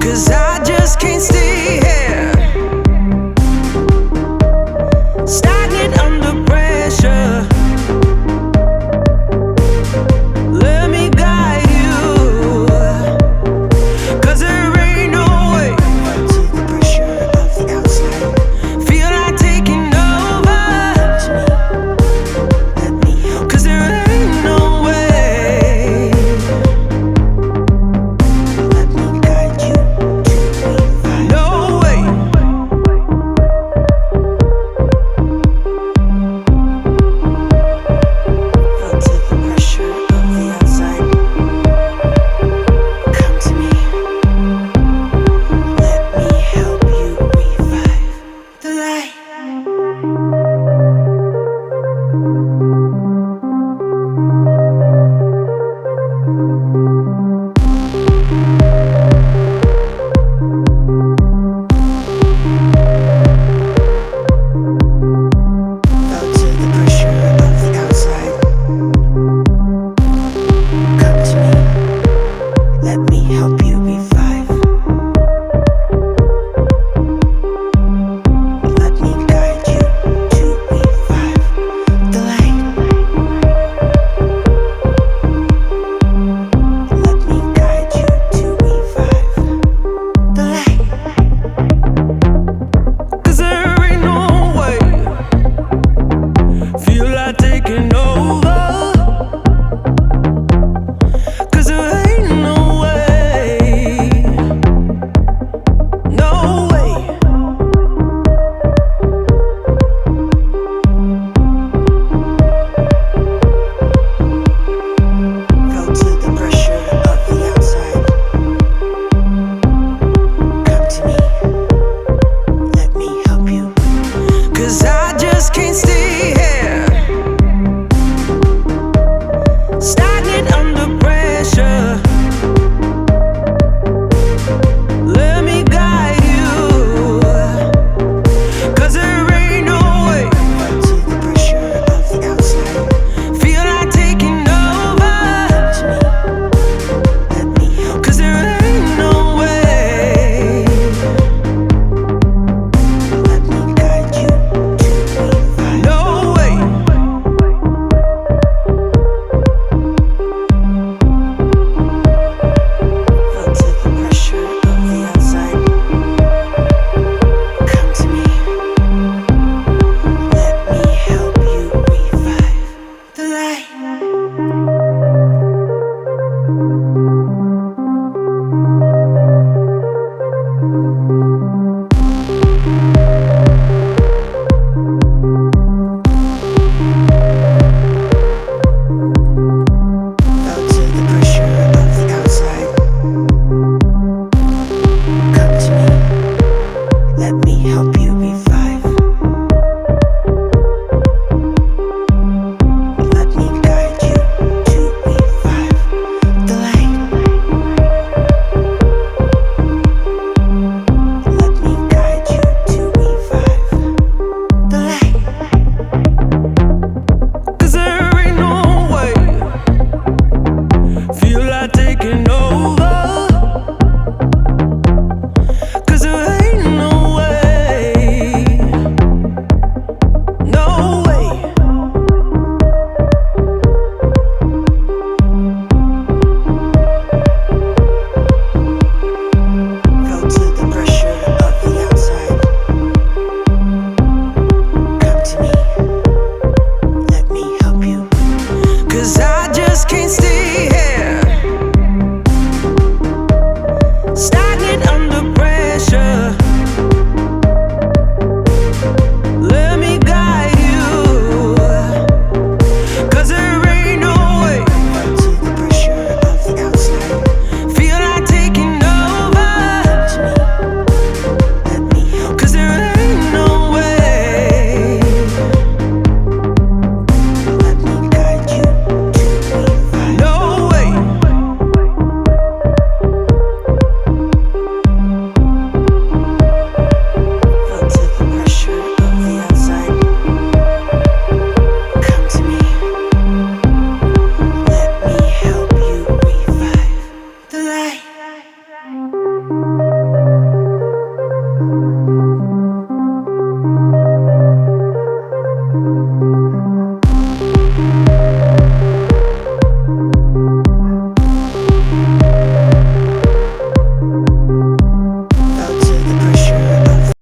'cause I just can't stay here, stagnant under pressure. Let me guide you, 'cause there ain't no way. To the pressure of the outside, feel like taking over. Let me, 'cause there ain't no way. Let me guide you to revive. No way. Feel to the pressure of the outside. Come to me. Let me help you revive the light. Felt to the pressure of the outside. Come to me. Let me help you revive.